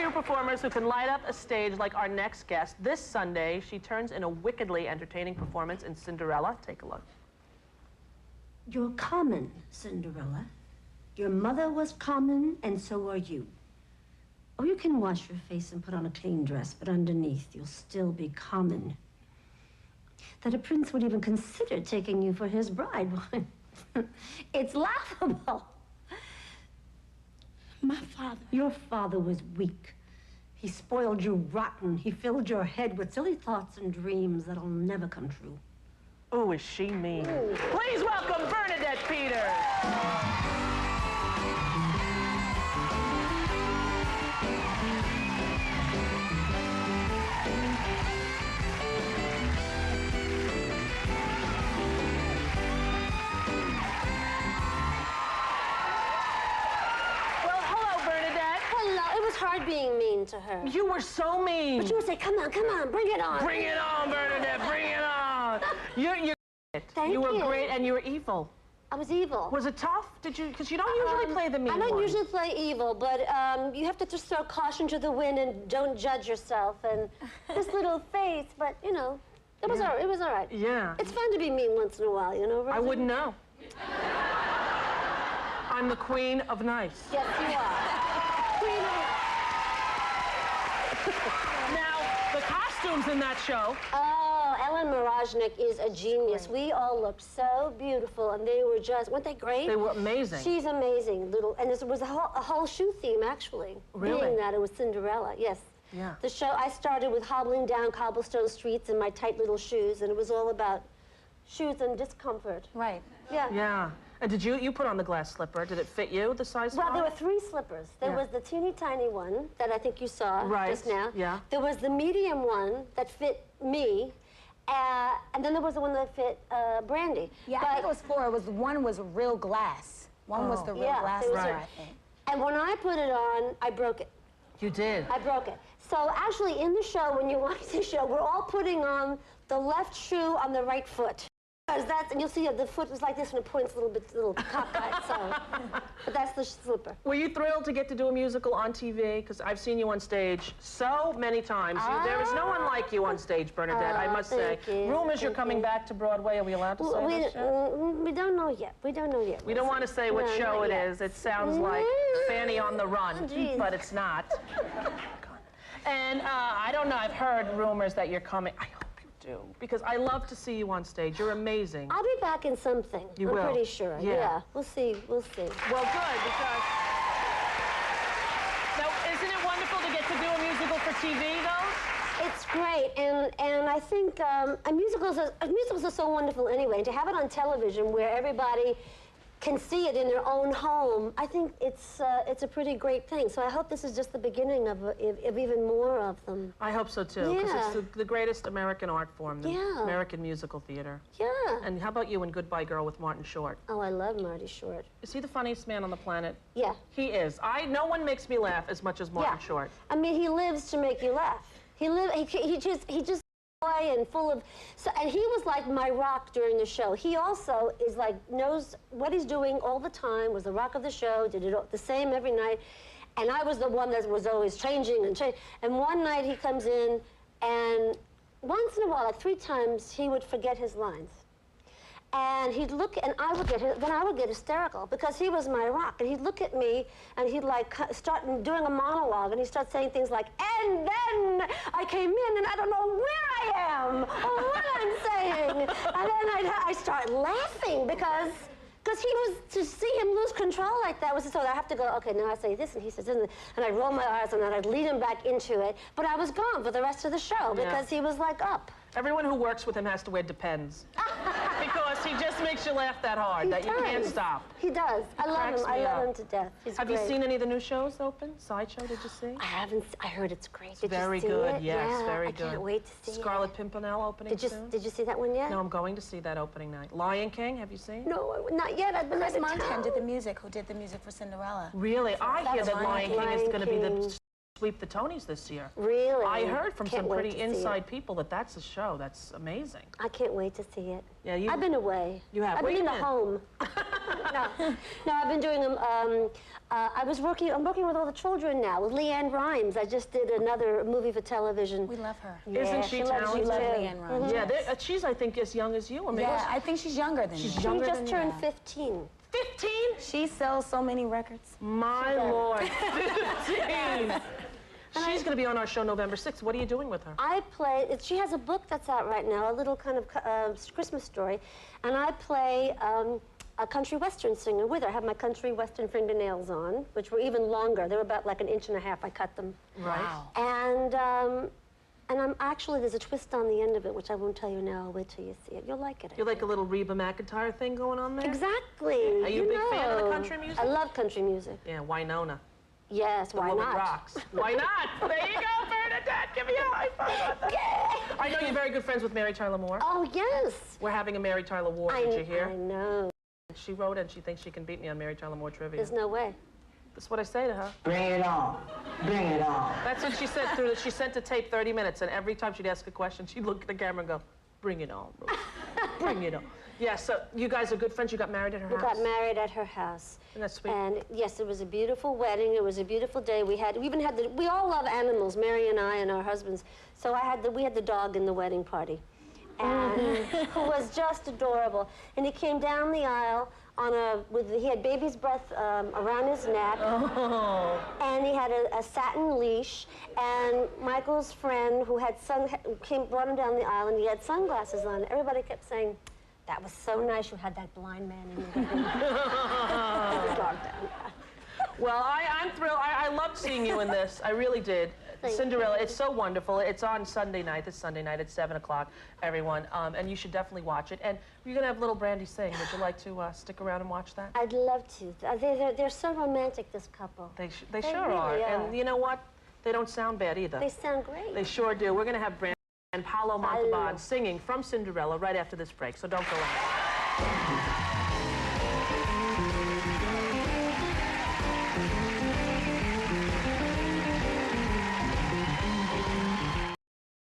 two performers who can light up a stage like our next guest. This Sunday, she turns in a wickedly entertaining performance in Cinderella. Take a look. You're common, Cinderella. Your mother was common, and so are you. Oh, you can wash your face and put on a clean dress, but underneath, you'll still be common. That a prince would even consider taking you for his bride, it's laughable. My father. Your father was weak. He spoiled you rotten. He filled your head with silly thoughts and dreams that'll never come true. Oh, is she mean? Ooh. Please welcome Bernadette Peters. Hard being mean to her. You were so mean. But you would say, come on, bring it on. Bring it on, Bernadette, bring it on. You're Thank you. You were great, and you were evil. I was evil. Was it tough? Did you, because you don't usually play the mean I don't one. usually play evil, but you have to just throw caution to the wind and don't judge yourself. And this little face, but you know, it was all right. It was all right. Yeah. It's fun to be mean once in a while, you know, Rosie? I wouldn't know. I'm the queen of nice. Yes, you are. Queen of... Now, the costumes in that show. Oh, Ellen Mirojnick is a genius. We all looked so beautiful, and they were just, weren't they great? They were amazing. She's amazing. And there was a whole shoe theme, actually. Really? Being that it was Cinderella, yes. Yeah. The show, I started with hobbling down cobblestone streets in my tight little shoes, and it was all about shoes and discomfort. Right. Yeah. Yeah. And did you put on the glass slipper? Did it fit you, the size? Well, there were 3 slippers. There was the teeny tiny one that I think you saw just now. Yeah. There was the medium one that fit me, and then there was the one that fit Brandy. Yeah, I think it was 4. It was one was real glass. One was the real glass right. I think. And when I put it on, I broke it. You did? I broke it. So actually, in the show, when you watch the show, we're all putting on the left shoe on the right foot. And you'll see the foot was like this and it points a little cockeyed, so. But that's the slipper. Were you thrilled to get to do a musical on TV? Because I've seen you on stage so many times. There is no one like you on stage, Bernadette, I must say. Rumors you're coming back to Broadway. Are we allowed to say that? We don't know yet. We don't know yet. We don't want to say what show it is. It sounds like Fanny on the Run, but it's not. And I don't know, I've heard rumors that you're coming. I hope you do, because I love to see you on stage. You're amazing. I'll be back in something. You will? I'm pretty sure. Yeah. We'll see. We'll see. Well, good, because... Now, isn't it wonderful to get to do a musical for TV, though? It's great, and I think musicals are so wonderful anyway. And to have it on television where everybody can see it in their own home, I think it's a pretty great thing. So I hope this is just the beginning of even more of them. I hope so too, because it's the greatest American art form, the American musical theater. Yeah. And how about you in Goodbye Girl with Martin Short? Oh, I love Marty Short. Is he the funniest man on the planet? Yeah. He is. No one makes me laugh as much as Martin Short. I mean, he lives to make you laugh. He just joy and full of, and he was like my rock during the show. He also is like, knows what he's doing all the time, was the rock of the show, did it the same every night. And I was the one that was always changing and changing. And one night he comes in, and once in a while, like 3 times, he would forget his lines. And he'd look, and I would get hysterical because he was my rock. And he'd look at me, and he'd like start doing a monologue, and he'd start saying things like, and then I came in, and I don't know where I am or what I'm saying. And then I start laughing because he was, to see him lose control like that was, so I have to go, okay, now I say this, and he says this, and I'd roll my eyes, and then I'd lead him back into it. But I was gone for the rest of the show because he was like up. Everyone who works with him has to wear Depends. Because he just makes you laugh that hard, that you can't stop. He does. I love him. I love him to death. He's Have great. you seen any of the new shows open? Sideshow, did you see? I haven't. I heard it's great. It's very good. Yes, very good. I can't wait to see Scarlet Pimpernel opening soon. Did you see that one yet? No, I'm going to see that opening night. Lion King, have you seen? No, not yet. I've been out of town. did the music, who did the music for Cinderella. Really? I hear that Lion King is going to be the sweep the Tonys this year. Really? I heard from some pretty inside people that that's a show. That's amazing. I can't wait to see it. Yeah, I've been away. You have? I've been in the home. No, I've been doing them. I'm working with all the children now, with Leanne Rimes. I just did another movie for television. We love her. Yeah, Isn't she talented? We love too. Leanne Rimes. Yeah, she's, I think, as young as you. Or maybe Yeah, I think she's younger than she's you. younger She than just you. turned 15. 15? She sells so many records. My Lord, 15. She's going to be on our show November 6th. What are you doing with her? I play, she has a book that's out right now, a little kind of Christmas story, and I play a country western singer with her. I have my country western fingernails on, which were even longer. They were about like 1.5 inches. I cut them. Right. Wow. And I'm actually, there's a twist on the end of it, which I won't tell you now. I'll wait till you see it. You'll like it. You're like a little Reba McEntire thing going on there? Exactly. Are you a big fan of the country music? I love country music. Yeah, Winona. Yes, why Woman not? rocks. Why not? There you go, Bernadette. Give me a high five. Yeah. I know you're very good friends with Mary Tyler Moore. Oh, yes. We're having a Mary Tyler War. Did you hear? I know. She wrote and she thinks she can beat me on Mary Tyler Moore trivia. There's no way. That's what I say to her. Bring it on. Bring it on. That's what she said through. She sent a tape 30 minutes, and every time she'd ask a question, she'd look at the camera and go, "Bring it on, Rosie. Bring it on." Yeah. So you guys are good friends. You got married at her house. We got married at her house. Isn't that sweet? And yes, it was a beautiful wedding. It was a beautiful day. We even had we all love animals, Mary and I and our husbands. So we had the dog in the wedding party, and who was just adorable. And he came down the aisle he had baby's breath around his neck. Oh. And he had a satin leash. And Michael's friend who had brought him down the aisle, and he had sunglasses on. Everybody kept saying, "That was so nice. You had that blind man in your wedding." The dog down. Well, I'm thrilled. I loved seeing you in this. I really did. Thank Cinderella, it's so wonderful. It's on Sunday night, this Sunday night at 7 o'clock, everyone. And you should definitely watch it. And you're going to have little Brandy sing. Would you like to stick around and watch that? I'd love to. They're so romantic, this couple. They They sure really are. are. And you know what? They don't sound bad either. They sound great. They sure do. We're going to have Brandy and Paolo Montabon singing from Cinderella right after this break. So don't go away.